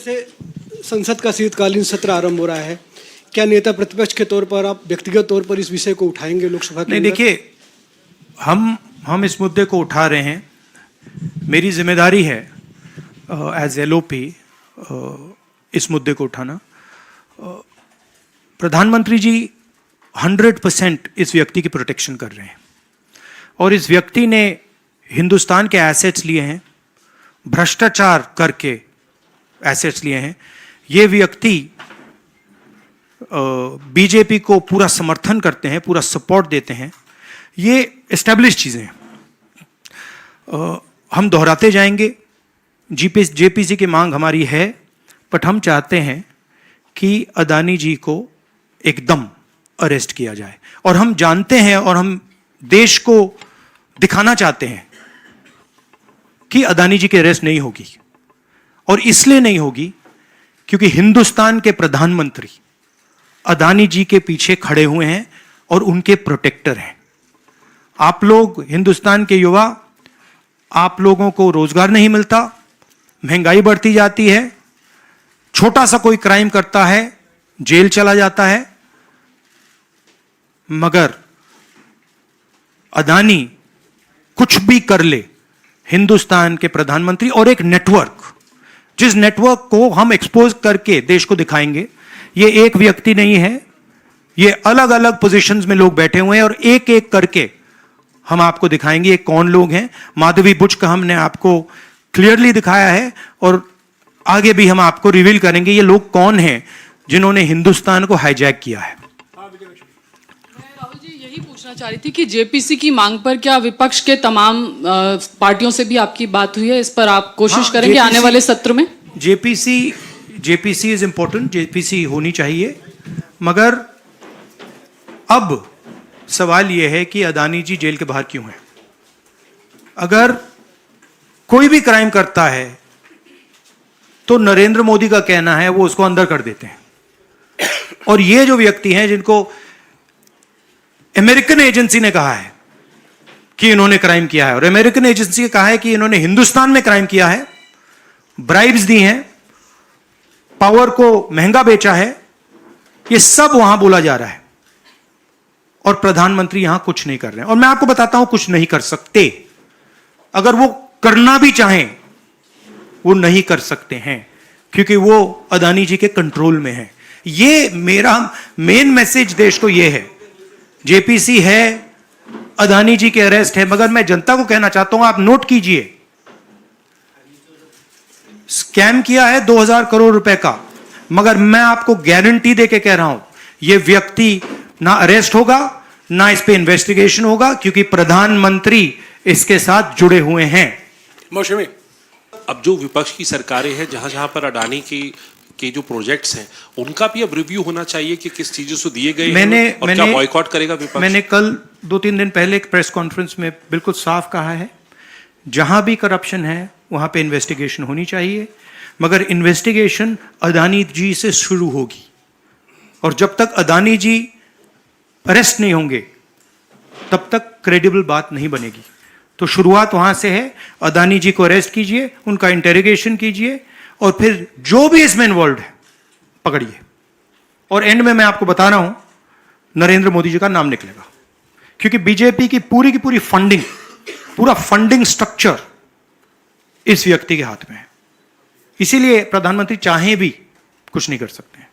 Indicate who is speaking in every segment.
Speaker 1: से संसद का शीतकालीन सत्र आरंभ हो रहा है, क्या नेता प्रतिपक्ष के तौर पर आप व्यक्तिगत तौर पर इस विषय को उठाएंगे लोकसभा के
Speaker 2: नहीं,
Speaker 1: अंदर?
Speaker 2: देखिए, हम इस मुद्दे को उठा रहे हैं। मेरी जिम्मेदारी है एज एलओपी इस मुद्दे को उठाना। प्रधानमंत्री जी 100% इस व्यक्ति की प्रोटेक्शन कर रहे हैं और इस व्यक्ति ने हिंदुस्तान के एसेट्स लिए हैं, भ्रष्टाचार करके एसेट्स लिए हैं। ये व्यक्ति बीजेपी को पूरा समर्थन करते हैं, पूरा सपोर्ट देते हैं। ये एस्टेब्लिश चीज़ें हैं। हम दोहराते जाएंगे। जेपीसी की मांग हमारी है, बट हम चाहते हैं कि अदानी जी को एकदम अरेस्ट किया जाए। और हम जानते हैं और हम देश को दिखाना चाहते हैं कि अदानी जी की अरेस्ट नहीं होगी। और इसलिए नहीं होगी क्योंकि हिंदुस्तान के प्रधानमंत्री अदानी जी के पीछे खड़े हुए हैं और उनके प्रोटेक्टर हैं। आप लोग हिंदुस्तान के युवा, आप लोगों को रोजगार नहीं मिलता, महंगाई बढ़ती जाती है, छोटा सा कोई क्राइम करता है जेल चला जाता है, मगर अदानी कुछ भी कर ले, हिंदुस्तान के प्रधानमंत्री और एक नेटवर्क, जिस नेटवर्क को हम एक्सपोज करके देश को दिखाएंगे। ये एक व्यक्ति नहीं है, ये अलग अलग पोजीशंस में लोग बैठे हुए हैं और एक एक करके हम आपको दिखाएंगे ये कौन लोग हैं। माधवी बुच का हमने आपको क्लियरली दिखाया है और आगे भी हम आपको रिवील करेंगे ये लोग कौन हैं जिन्होंने हिंदुस्तान को हाईजैक किया है।
Speaker 3: राहुल जी, यही पूछना चाह रही थी कि जेपीसी की मांग पर क्या विपक्ष के तमाम पार्टियों से भी आपकी बात हुई है? इस पर आप कोशिश करेंगे आने वाले सत्र में?
Speaker 2: जेपीसी इज इंपॉर्टेंट, जेपीसी होनी चाहिए, मगर अब सवाल यह है कि अदानी जी जेल के बाहर क्यों हैं? अगर कोई भी क्राइम करता है तो नरेंद्र मोदी का कहना है वो उसको अंदर कर देते हैं। और ये जो व्यक्ति हैं जिनको अमेरिकन एजेंसी ने कहा है कि इन्होंने क्राइम किया है और अमेरिकन एजेंसी ने कहा है कि इन्होंने हिंदुस्तान में क्राइम किया है, ब्राइब्स दी हैं, पावर को महंगा बेचा है, ये सब वहां बोला जा रहा है और प्रधानमंत्री यहां कुछ नहीं कर रहे हैं। और मैं आपको बताता हूं कुछ नहीं कर सकते। अगर वो करना भी चाहें वो नहीं कर सकते हैं क्योंकि वो अदानी जी के कंट्रोल में है। ये मेरा मेन मैसेज देश को ये है, जेपीसी है, अदानी जी के अरेस्ट है, मगर मैं जनता को कहना चाहता हूं आप नोट कीजिए, स्कैम किया है 2000 करोड़ रुपए का, मगर मैं आपको गारंटी देके कह रहा हूं यह व्यक्ति ना अरेस्ट होगा ना इस पे इन्वेस्टिगेशन होगा क्योंकि प्रधानमंत्री इसके साथ जुड़े हुए हैं।
Speaker 4: मौसमी, अब जो विपक्ष की सरकारें हैं जहां जहां पर अडानी के जो प्रोजेक्ट्स हैं उनका भी अब रिव्यू होना चाहिए कि किस चीजों से दिए गए हैं और क्या बॉयकॉट करेगा विपक्ष? मैंने
Speaker 2: कल 2-3 दिन पहले एक प्रेस कॉन्फ्रेंस में बिल्कुल साफ कहा है, जहां भी करप्शन है वहां पे इन्वेस्टिगेशन होनी चाहिए, मगर इन्वेस्टिगेशन अदानी जी से शुरू होगी और जब तक अदानी जी अरेस्ट नहीं होंगे तब तक क्रेडिबल बात नहीं बनेगी। तो शुरुआत वहां से है, अदानी जी को अरेस्ट कीजिए, उनका इंटेरोगेशन कीजिए और फिर जो भी इसमें इन्वॉल्व है पकड़िए। और एंड में मैं आपको बता रहा हूं नरेंद्र मोदी जी का नाम निकलेगा क्योंकि बीजेपी की पूरी फंडिंग, पूरा फंडिंग स्ट्रक्चर इस व्यक्ति के हाथ में है। इसीलिए प्रधानमंत्री चाहे भी कुछ नहीं कर सकते हैं।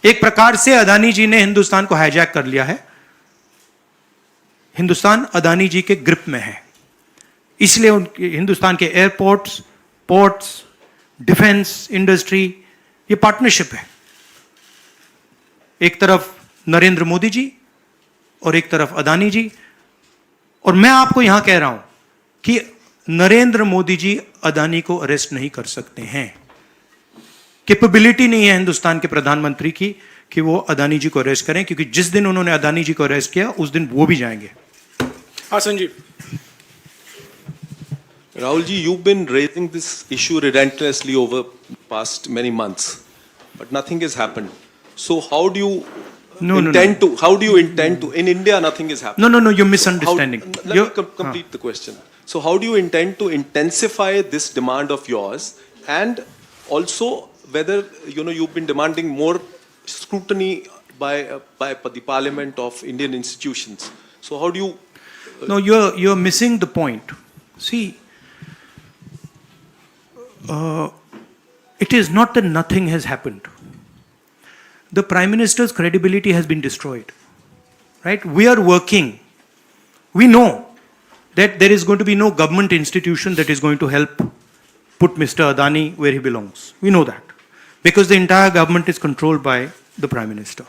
Speaker 2: एक प्रकार से अदानी जी ने हिंदुस्तान को हाईजैक कर लिया है, हिंदुस्तान अदानी जी के ग्रिप में है। इसलिए उनके हिंदुस्तान के एयरपोर्ट्स, पोर्ट्स, डिफेंस इंडस्ट्री, ये पार्टनरशिप है। एक तरफ नरेंद्र मोदी जी और एक तरफ अदानी जी। और मैं आपको यहां कह रहा हूं कि नरेंद्र मोदी जी अदानी को अरेस्ट नहीं कर सकते हैं। कैपेबिलिटी नहीं है हिंदुस्तान के प्रधानमंत्री की कि वो अदानी जी को अरेस्ट करें, क्योंकि जिस दिन उन्होंने अदानी जी को अरेस्ट किया उस दिन वो भी जाएंगे।
Speaker 4: हाँ Sanjeev.
Speaker 5: Rahul ji, you've been raising this issue relentlessly over past many months, but nothing has happened. So how do you intend to? How do you intend to? In India, nothing is happening.
Speaker 2: No, you're misunderstanding.
Speaker 5: Let me complete the question. So how do you intend to intensify this demand of yours and also whether you've been demanding more scrutiny by the Parliament of Indian institutions. So how do you?
Speaker 2: No, you're missing the point. See, it is not that nothing has happened. The Prime Minister's credibility has been destroyed. Right? We are working. We know that there is going to be no government institution that is going to help put Mr. Adani where he belongs. We know that. Because the entire government is controlled by the Prime Minister.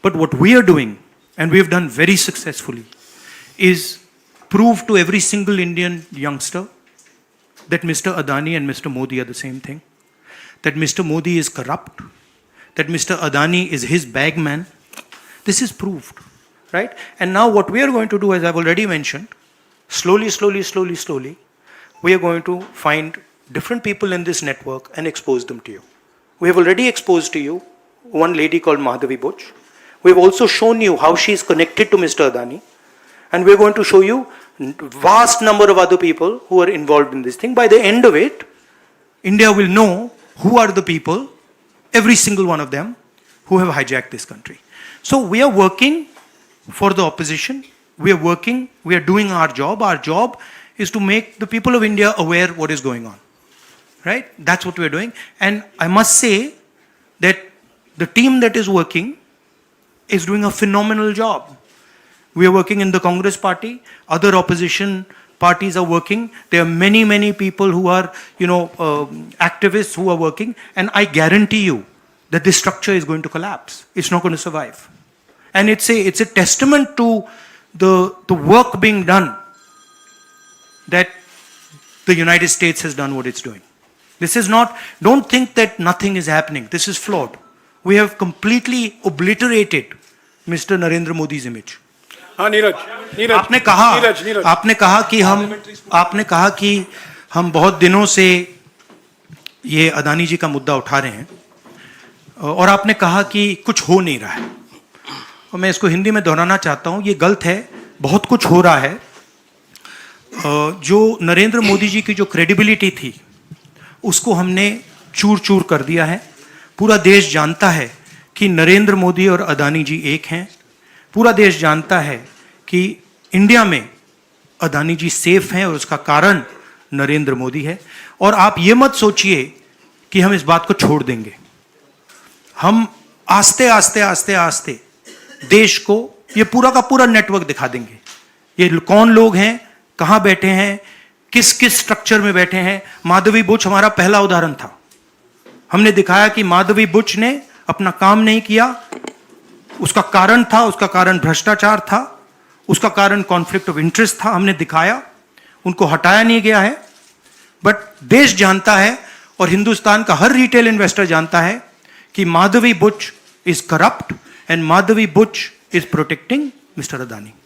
Speaker 2: But what we are doing, and we have done very successfully, is prove to every single Indian youngster that Mr. Adani and Mr. Modi are the same thing. That Mr. Modi is corrupt. That Mr. Adani is his bagman. This is proved. Right? And now what we are going to do, as I've already mentioned, slowly, we are going to find different people in this network and expose them to you. We have already exposed to you one lady called Madhavi Butch. We have also shown you how she is connected to Mr. Adani. And we are going to show you vast number of other people who are involved in this thing. By the end of it, India will know who are the people, every single one of them, who have hijacked this country. So we are working for the opposition. We are working, we are doing our job. Our job is to make the people of India aware what is going on. Right? That's what we are doing. And I must say that the team that is working is doing a phenomenal job. We are working in the Congress party. Other opposition parties are working. There are many people who are, activists who are working. And I guarantee you that this structure is going to collapse. It's not going to survive. And it's a testament to the work being done that the United States has done what it's doing. This is not, don't think that nothing is happening. This is flawed. We have completely obliterated Mr. Narendra Modi's image.
Speaker 6: हाँ नीरज
Speaker 2: आपने कहा कि हम बहुत दिनों से ये अदानी जी का मुद्दा उठा रहे हैं और आपने कहा कि कुछ हो नहीं रहा है और मैं इसको हिंदी में दोहराना चाहता हूँ, ये गलत है, बहुत कुछ हो रहा है। जो नरेंद्र मोदी जी की जो क्रेडिबिलिटी थी उसको हमने चूर चूर कर दिया है। पूरा देश जानता है कि नरेंद्र मोदी और अदानी जी एक हैं। पूरा देश जानता है कि इंडिया में अदानी जी सेफ हैं और उसका कारण नरेंद्र मोदी है। और आप ये मत सोचिए कि हम इस बात को छोड़ देंगे। हम आस्ते आस्ते देश को ये पूरा का पूरा नेटवर्क दिखा देंगे। ये कौन लोग हैं, कहां बैठे हैं, किस स्ट्रक्चर में बैठे हैं। माधवी बुच हमारा पहला उदाहरण था। हमने दिखाया कि माधवी बुच ने अपना काम नहीं किया, उसका कारण भ्रष्टाचार था, उसका कारण कॉन्फ्लिक्ट ऑफ इंटरेस्ट था। हमने दिखाया, उनको हटाया नहीं गया है। बट देश जानता है और हिंदुस्तान का हर रिटेल इन्वेस्टर जानता है कि Madhavi Buch is corrupt and Madhavi Butch is protecting Mr. Adani.